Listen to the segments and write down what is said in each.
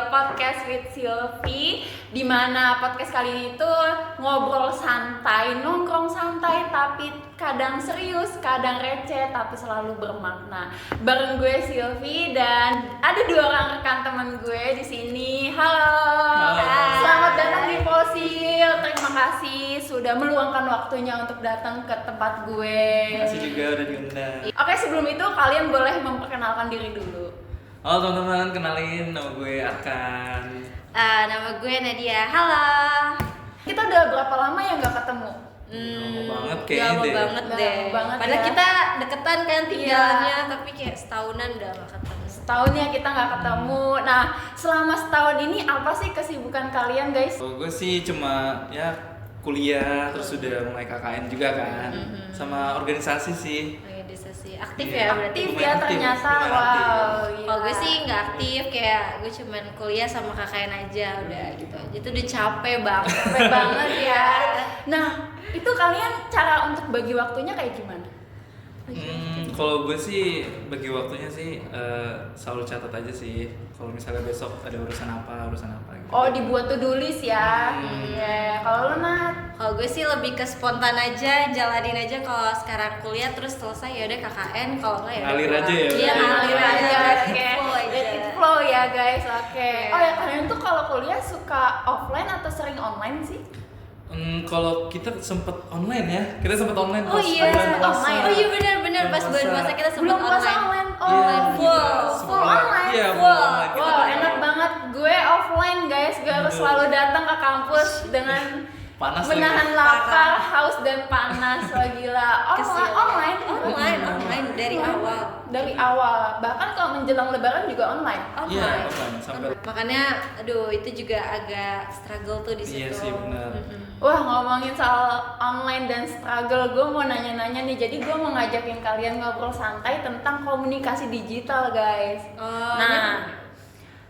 Podcast with Silvi, di mana podcast kali ini tuh ngobrol santai, nongkrong santai, tapi kadang serius, kadang receh, tapi selalu bermakna. Bareng gue Silvi dan ada dua orang rekan teman gue di sini. Halo. Selamat datang di Fosil. Terima kasih sudah meluangkan waktunya untuk datang ke tempat gue. Terima kasih juga udah diundang. Oke, sebelum itu kalian boleh memperkenalkan diri dulu. Halo teman-teman, kenalin nama gue Arkan. Nama gue Nadia. Halo. Kita udah berapa lama ya nggak ketemu? Lama banget kayaknya deh. Lama banget Padahal ya. kita deketan kan tinggalnya, tapi kayak setahunan udah gak ketemu. Setahun ya kita nggak ketemu. Nah, selama setahun ini apa sih kesibukan kalian, guys? Kalau gue sih cuma ya kuliah, terus sudah mulai KKN juga kan, sama organisasi sih. Organisasi aktif Iya. ya berarti. Aktif lumayan ya aktif, ternyata. lumayan Wow. aktif. Iya. Kalau gue sih nggak aktif, kayak gue cuman kuliah sama KKN aja udah gitu aja. Itu udah capek banget. Capek banget ya. Nah, itu kalian cara untuk bagi waktunya kayak gimana? Kalau gue sih bagi waktunya sih selalu catat aja sih. Kalau misalnya besok ada urusan apa gitu. Oh, dibuat to-do list ya. Iya. Kalau lu Nat? Kalau gue sih lebih ke spontan aja, jalanin aja. Kalau sekarang kuliah terus selesai ya udah KKN, kalau enggak ya udah Ngalir pulang. aja ya? Iya, ngalir aja. Oke. Flow aja. Let it flow ya, guys. Oke. Iya. Oh ya, kalian tuh kalau kuliah suka offline atau sering online sih? Kalau kita sempet online ya, kita sempet online Oh pas iya, bulan puasa. online. Oh iya benar pas Bulan bulan puasa. puasa kita sempat Belum puasa online. online. Oh, Iya, full online. Iya, full Wow. online. Kita Wow, online. enak banget. Gue offline, guys. Gue harus Aduh. selalu datang ke kampus dengan Panas menahan lagi. lapar, haus dan panas. Wah, gila. Kesel. Online. Online dari awal. Dari awal. Bahkan kalau menjelang lebaran juga online. Iya, Online. online sampai. Makanya aduh itu juga agak struggle tuh di situ. Iya sih benar. Wah, ngomongin soal online dan struggle, gue mau nanya-nanya nih. Jadi gue mau ngajakin kalian ngobrol santai tentang komunikasi digital, guys. Oh, Nah,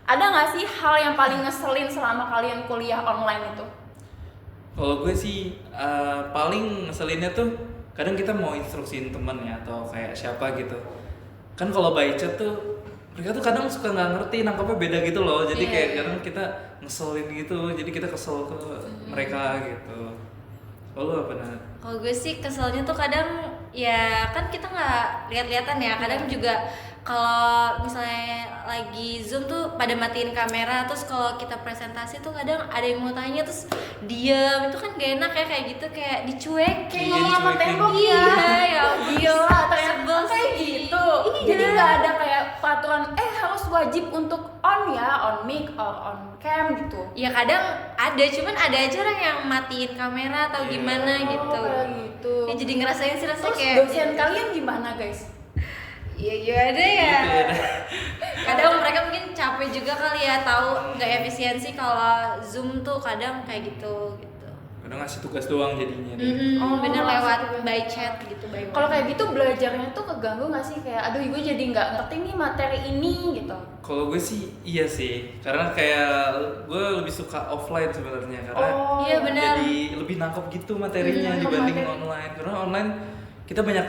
ada nggak sih hal yang paling ngeselin selama kalian kuliah online itu? Kalau gue sih paling ngeselinnya tuh kadang kita mau instruksiin temen ya atau kayak siapa gitu. Kan kalau by chat tuh mereka tuh kadang suka nggak ngerti, nangkapnya beda gitu loh. Jadi Iya, kayak iya. kadang kita ngeselin gitu, jadi kita kesel ke mereka gitu. Kalau apa Nat? Kalau gue sih keselnya tuh kadang ya kan kita nggak lihat-lihatan ya. Kadang juga kalau misalnya lagi Zoom tuh pada matiin kamera, terus kalau kita presentasi tuh kadang ada yang mau tanya terus diem. Itu kan gak enak ya kayak gitu, kayak dicuekin. Kayak Iya, ngomong sama dicuekin. tembok Iya, ya. ya Gila, ternyata sebel kayak sih. gitu. Iya. Jadi nggak ada kayak peraturan harus wajib untuk on ya, on mic or on cam gitu. Ya kadang ada, cuman ada aja orang yang matiin kamera atau Iya. gimana gitu. Oh, kayak gitu. Ya jadi ngerasain sih rasanya Terus kayak dosen kalian gimana, guys? Iya gimana ya. Gitu ya. Kadang mereka mungkin capek juga kali ya, tahu nggak efisiensi kalau Zoom tuh kadang kayak gitu. Kadang ngasih tugas doang jadinya. Oh, Bener maksud lewat gue. by chat gitu, by Kalau WhatsApp. kayak gitu belajarnya tuh keganggu nggak sih? Kayak aduh gue jadi nggak ngerti nih materi ini gitu. Kalau gue sih iya sih, karena kayak gue lebih suka offline sebenarnya karena Oh, iya benar. jadi lebih nangkep gitu materinya Nangkep dibanding materi. online. Karena online kita banyak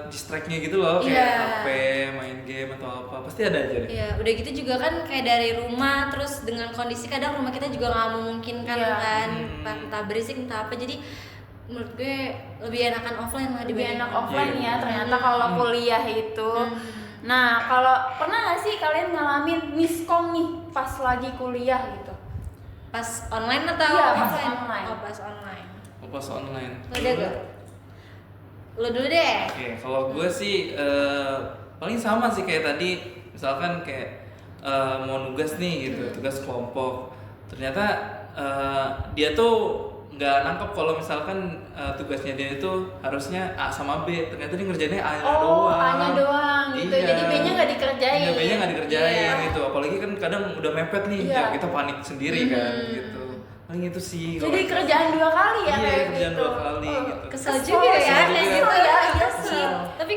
distract-nya gitu loh, kayak Iya. HP, main game atau apa, pasti ada aja deh. Iya, udah gitu juga kan kayak dari rumah, terus dengan kondisi kadang rumah kita juga nggak memungkinkan Iya. kan, entah berisik entah apa, jadi menurut gue lebih enakan offline lah Lebih dibanding enak offline Iya. ya ternyata kalau kuliah itu. Nah, kalau pernah nggak sih kalian ngalamin miskom nih pas lagi kuliah gitu? pas online atau Iya, pas offline? online. Oh, pas online. Oh, pas online. Lo ada gak? Lo dulu deh. Oke, kalau gue sih paling sama sih kayak tadi, misalkan kayak mau nugas nih gitu, tugas kelompok. Ternyata dia tuh nggak nangkep kalau misalkan tugasnya dia itu harusnya A sama B, ternyata dia ngerjainnya A-nya Oh, doang. A-nya doang gitu. Iya. Jadi B-nya nggak dikerjain. Iya, B-nya nggak dikerjain Iya. gitu. Apalagi kan kadang udah mepet nih, Iya. ya kita panik sendiri kan gitu. Paling itu sih. Jadi kerjaan dua kali ya Iya, kayak kerjaan gitu. dua kali Oh, gitu. Kesel juga ya, Kesel kayak juga. gitu ya. Iya sih. Tapi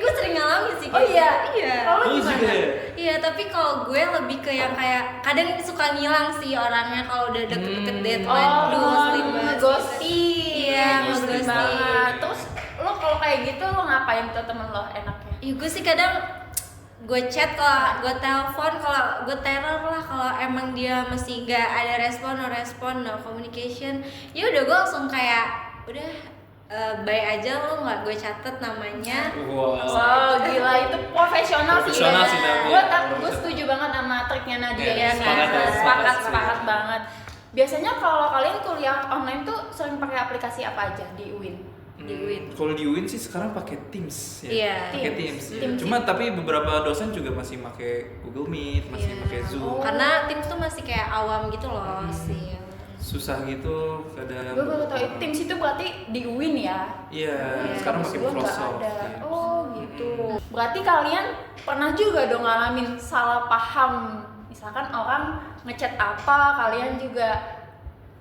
juga. Oh iya? Iya. Kalau Oh, gimana? juga ya? Iya, tapi kalau gue lebih ke yang kayak kadang suka ngilang sih orangnya kalau udah deket-deket deadline. Aduh, ngeselin banget. ghosting. Iya, Ghosting ghosting. banget. Terus lo kalau kayak gitu lo ngapain ke temen lo enaknya? Iya, gue sih kadang gue chat, kalau gue telepon, kalau gue teror lah kalau emang dia masih nggak ada respon, no communication, ya udah gue langsung kayak udah bye aja, lo nggak gue catet namanya. Wow, gila itu profesional sih. Profesional sih, tapi. Gue setuju banget sama triknya Nadia Iya, ya. sepakat Banget. Biasanya kalau kalian kuliah online tuh sering pakai aplikasi apa aja di UIN? Di UIN. Kalau di UIN sih sekarang pakai Teams ya. Iya. Pakai Teams. Teams. Teams. Cuma tapi beberapa dosen juga masih pakai Google Meet, masih Iya. pakai Zoom. Karena Teams tuh masih kayak awam gitu loh sih. Susah gitu kadang. Gue baru tau Teams itu berarti di UIN ya. Iya, Iya, sekarang Kampus pakai gua nggak Microsoft. ada. Teams. Oh gitu. Berarti kalian pernah juga dong ngalamin salah paham. Misalkan orang ngechat apa, kalian juga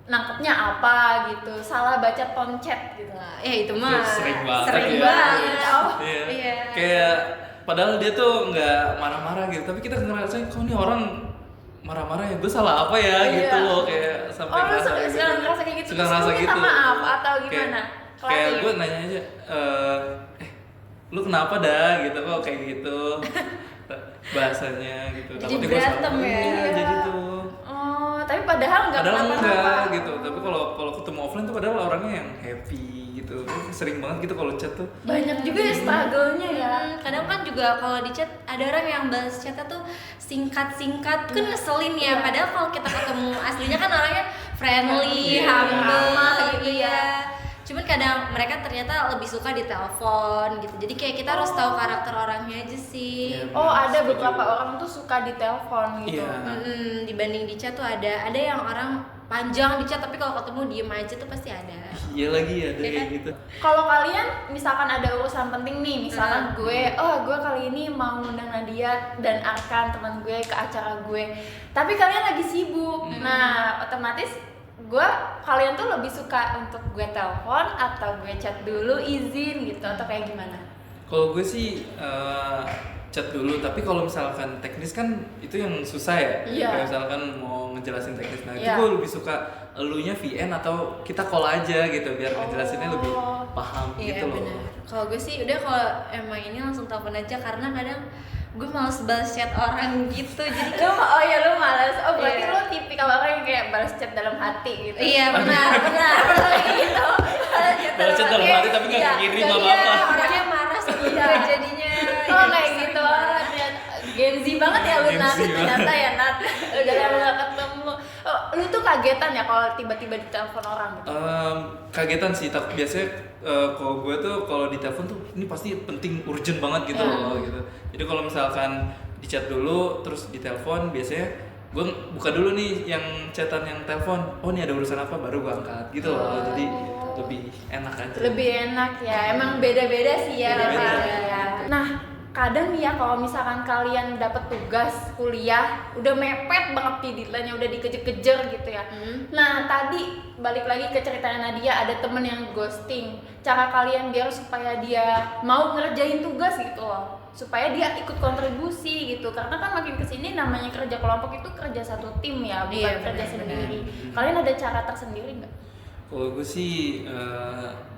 nangkepnya apa gitu. Salah baca tone chat gitu. Nah, ya itu mah Sering banget sering ya. banget. Oh, Iya. Iya. Kayak padahal dia tuh nggak marah-marah gitu, tapi kita ngerasain kok nih orang marah-marah ya, gue salah apa ya Iya. gitu loh, kayak sampai Oh, lu ngerasa suka gitu. ngerasa kayak gitu. Suka Terus ngerasa lu minta gitu. maaf atau gimana? Kayak Kelasnya? gue nanya aja, lu kenapa dah gitu kok kayak gitu bahasanya gitu. Jadi Takutnya gua berantem salah. ya. Iya, jadi tuh. Oh, tapi padahal nggak Padahal kenapa-napa. enggak gitu, tapi kalau ketemu offline tuh padahal orangnya yang happy gitu. Sering banget gitu kalau chat tuh. Banyak juga ya struggle-nya ya. Kadang kan juga kalau di chat ada orang yang balas chatnya tuh singkat-singkat, kan ngeselin ya. Iya. Padahal kalau kita ketemu aslinya kan orangnya friendly, Iya. humble Ramah gitu gitu ya. ya. Cuman kadang mereka ternyata lebih suka di telepon gitu. Jadi kayak kita harus tahu karakter orangnya aja sih. Iya. Oh, ada Setuju. beberapa orang tuh suka di telepon gitu. Iya. Dibanding di chat tuh ada yang orang panjang di chat tapi kalau ketemu diem aja tuh pasti ada. Iya lagi ada Iya kayak kan? gitu. Kalau kalian misalkan ada urusan penting nih, misalkan gue kali ini mau ngundang Nadia dan Arkan teman gue ke acara gue, tapi kalian lagi sibuk. Nah, otomatis kalian tuh lebih suka untuk gue telepon atau gue chat dulu izin gitu atau kayak gimana? Kalau gue sih chat dulu, tapi kalau misalkan teknis kan itu yang susah ya. Iya. Kayak misalkan mau ngejelasin teknis, nah itu Iya. gue lebih suka elunya VN atau kita call aja gitu biar ngejelasinnya lebih paham gitu loh. Benar. Kalau gue sih udah kalau emang ini langsung telepon aja karena kadang gue males balas chat orang gitu jadi Lu malas. Oh, berarti Iya. lu tipikal orang yang kayak balas chat dalam hati gitu. iya benar Kayak gitu. Balas chat dalam hati tapi nggak Iya, kekirim iya, apa-apa. orangnya marah sama Iya. gue jadinya. Oh, Jadi kayak sering gitu. banget. Gen Z banget ya lu Gen Nat, Z banget. ternyata ya Nat. Udah lama gak ketemu. Oh, lu tuh kagetan ya kalau tiba-tiba ditelepon orang gitu. Kagetan sih, tapi biasanya kalau gue tuh kalau di telepon tuh ini pasti penting, urgent banget gitu loh gitu. Jadi kalau misalkan di chat dulu terus di telepon, biasanya gue buka dulu nih yang chatan yang telepon. Oh, ini ada urusan apa, baru gue angkat gitu loh. Jadi lebih enak aja. Lebih enak ya. Emang beda-beda sih ya. Beda-beda. rasanya. Nah, kadang nih ya kalau misalkan kalian dapet tugas kuliah udah mepet banget nih deadline-nya, udah dikejar-kejar gitu ya. Nah, tadi balik lagi ke ceritanya Nadia, ada temen yang ghosting. Cara kalian biar supaya dia mau ngerjain tugas gitu loh, supaya dia ikut kontribusi gitu. Karena kan makin kesini namanya kerja kelompok itu kerja satu tim ya, bukan Iya, kerja benar-benar. sendiri. Kalian ada cara tersendiri nggak? Kalau gue sih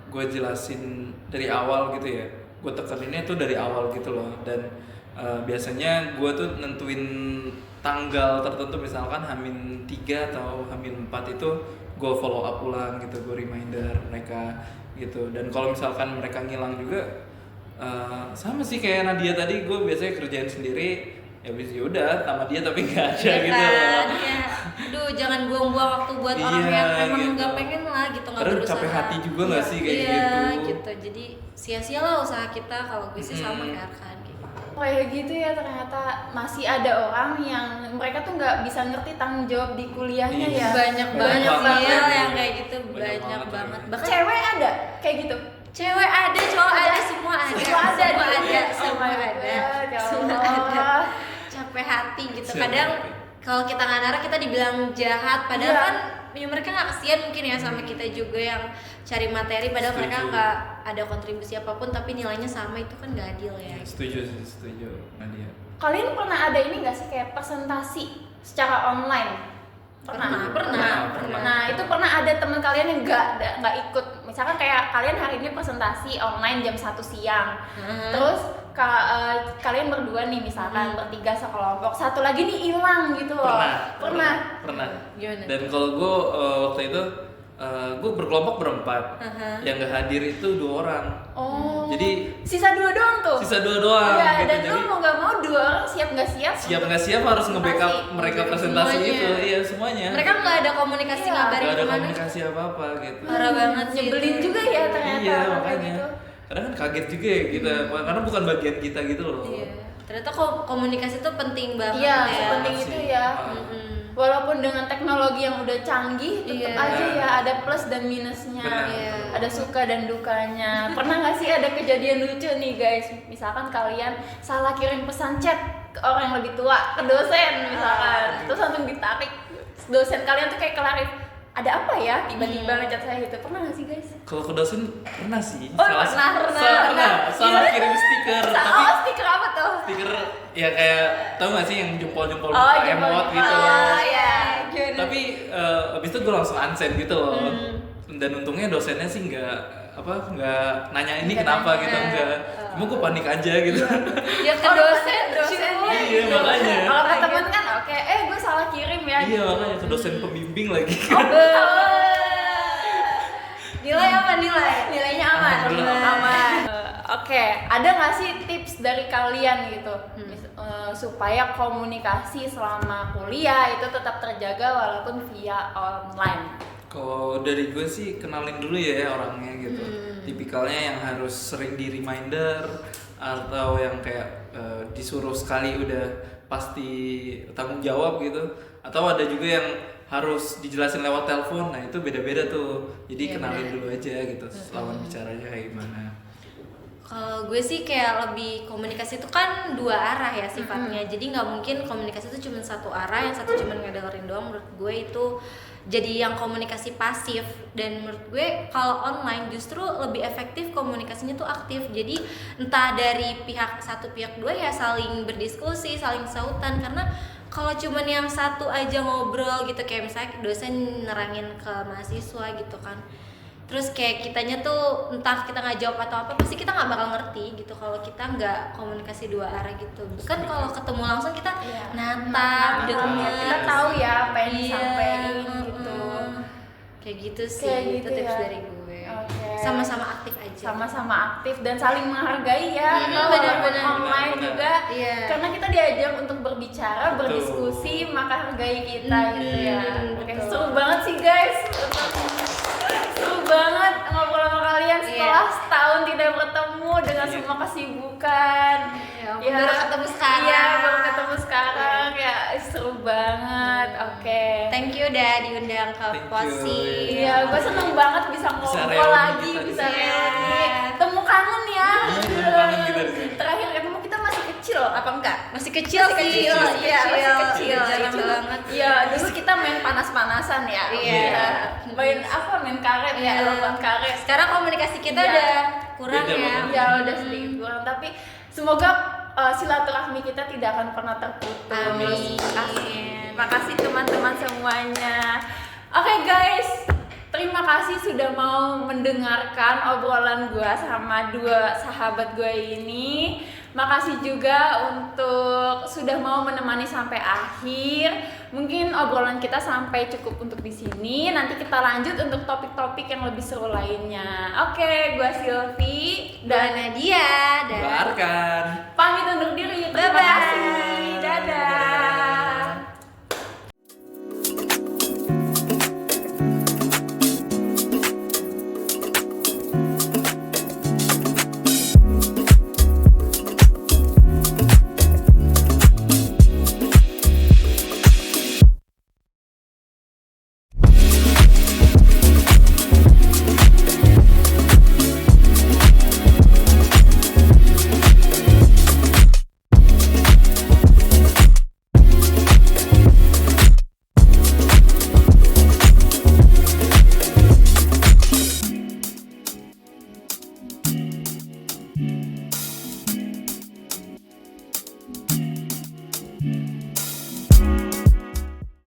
gue jelasin dari awal gitu ya. Gue tekaninnya tuh dari awal gitu loh. Dan biasanya gue tuh nentuin tanggal tertentu, misalkan H-3 atau H-4 itu gue follow up ulang gitu, gue reminder mereka gitu. Dan kalau misalkan mereka ngilang juga sama sih kayak Nadia tadi, gue biasanya kerjain sendiri. Ya udah sama dia tapi nggak ada Iya gitu kan, loh. ya. Aduh, jangan buang-buang waktu buat orang Iya, yang emang gitu. nggak pengen lah gitu, nggak Karena berusaha. capek hati juga nggak sih kayak Iya, gitu. gitu. Jadi sia-sia lah usaha kita. Kalau gue sih sama kayak Arkan gitu. Kayak gitu ya, ternyata masih ada orang yang mereka tuh nggak bisa ngerti tanggung jawab di kuliahnya Iya. ya. Banyak Banyak banget banget. ya yang kayak gitu, Banyak banyak banget, banget. ya. Bahkan Cewek ada kayak gitu. cewek ada, cowok ada, semua ada. Semua ada, semua di- ada, Oh semua my ada. God, ya Semua Allah. ada. Capek hati gitu. Capek Kadang hati. kalau kita nggak naruh kita dibilang jahat, padahal Iya. kan ya mereka nggak kasihan mungkin ya sama kita juga yang cari materi, padahal mereka Setuju. nggak ada kontribusi apapun tapi nilainya sama, itu kan nggak adil ya. Setuju sih, setuju Nadia. Kalian pernah ada ini nggak sih kayak presentasi secara online? Pernah. Nah itu pernah ada teman kalian yang nggak ikut, misalkan kayak kalian hari ini presentasi online jam 1 siang, terus kalian berdua nih misalkan bertiga sekelompok, satu lagi nih hilang gitu loh. Pernah. Gimana? Dan kalau gue waktu itu gue berkelompok berempat, yang nggak hadir itu 2 orang. Oh. Jadi sisa 2 doang tuh. sisa 2 doang. Iya, gitu. dan Jadi lu mau nggak mau 2 orang siap nggak siap? siap nggak siap harus nge-backup Presentasi. mereka presentasi Semuanya. itu, iya semuanya. Mereka nggak ada komunikasi Iya. ngabarin Nggak ada kemana. komunikasi apa-apa gitu. Parah banget sih Nyebelin itu. juga ya ternyata Iya kayak makanya. gitu. Kadang kan kaget juga ya kita, karena bukan bagian kita gitu loh. Iya. Ternyata komunikasi itu penting banget Iya, ya. sepenting itu ya. Mm-mm. Walaupun dengan teknologi yang udah canggih, tetap Iya. aja ya ada plus dan minusnya. Benar. Iya. Ada suka dan dukanya. Pernah nggak sih ada kejadian lucu nih guys? Misalkan kalian salah kirim pesan chat ke orang yang lebih tua, ke dosen misalkan, terus langsung ditarik. Dosen kalian tuh kayak kelarif, ada apa ya? Tiba-tiba ngechat saya gitu. Pernah nggak sih guys? Kalau ke dosen pernah sih. Oh, pernah. Salah kirim stiker, tapi Oh, stiker apa tuh? stiker ya kayak tau gak sih yang jempol-jempol Oh, muka jempol. emot gitu. Oh, iya. Tapi abis itu gue langsung unsend gitu loh. Dan untungnya dosennya sih nggak nanya ini Nggak kenapa nanya. gitu, enggak. Cuma gue panik aja gitu. Ya ke Oh, dosen, dosen. cuy. Iya, makanya. Kalau ke temen kan oke, gue salah kirim ya. Iya makanya ke dosen pembimbing lagi. Nilai apa nilai? Nilainya aman. Alhamdulillah. Aman. Oke, ada nggak sih tips dari kalian gitu supaya komunikasi selama kuliah itu tetap terjaga walaupun via online? Kalau dari gue sih kenalin dulu ya orangnya gitu. Tipikalnya yang harus sering di reminder atau yang kayak disuruh sekali udah pasti tanggung jawab gitu. Atau ada juga yang harus dijelasin lewat telepon. Nah, itu beda-beda tuh. Jadi Iya, kenalin benar. dulu aja gitu lawan bicaranya kayak gimana. Kalau gue sih kayak lebih komunikasi itu kan 2 arah ya sifatnya. Jadi nggak mungkin komunikasi itu cuma 1 arah, yang satu cuma ngedengerin doang. Menurut gue itu jadi yang komunikasi pasif, dan menurut gue kalau online justru lebih efektif komunikasinya tuh aktif. Jadi entah dari pihak satu pihak dua ya saling berdiskusi, saling sautan, karena kalau cuman yang satu aja ngobrol gitu kayak misalnya dosen nerangin ke mahasiswa gitu kan, terus kayak kitanya tuh entah kita nggak jawab atau apa, pasti kita nggak bakal ngerti gitu kalau kita nggak komunikasi 2 arah gitu. Kan kalau ketemu langsung kita Iya. natap, denger, Kita tahu ya apa yang Iya, disampaikan gitu. kayak gitu sih. Kayak Itu gitu tips ya. dari gue. Oke. Sama-sama aktif aja. Sama-sama aktif dan saling menghargai ya. Kalau benar-benar. walaupun online Benar-benar. juga. Iya. Karena kita diajak untuk berbicara, berdiskusi, maka hargai kita gitu ya. Oke, betul. seru banget sih guys. Seru banget ngobrol sama kalian setelah Iya. setahun tidak bertemu dengan Iya. semua kesibukan. Ya, baru ketemu sekarang. Iya, baru ketemu sekarang. Ya, seru banget. Oke. Thank you udah diundang ke Thank you. Posi. Iya, gue seneng banget bisa Bisa ngobrol reuni lagi, kita di bisa sini. reuni. Temu kangen ya. Iya, temu kangen kita di sini. Terakhir ketemu kita masih kecil, apa enggak? Masih kecil Masih sih. kecil, iya, masih kecil. Jarang Dulu- banget. Iya, dulu kita main panas-panasan ya. Iya. Main apa? Main karet ya, Iya. lompat karet. Sekarang komunikasi kita Iya. udah kurang Beda ya. banget. Ya udah sedikit kurang, tapi semoga silaturahmi kita tidak akan pernah terputus. Amin. Makasih teman-teman semuanya. Oke guys, terima kasih sudah mau mendengarkan obrolan gua sama 2 sahabat gua ini. Makasih juga untuk sudah mau menemani sampai akhir. Mungkin obrolan kita sampai cukup untuk di sini. Nanti kita lanjut untuk topik-topik yang lebih seru lainnya. Oke, gua Silvi Dan Nadia dan Barka.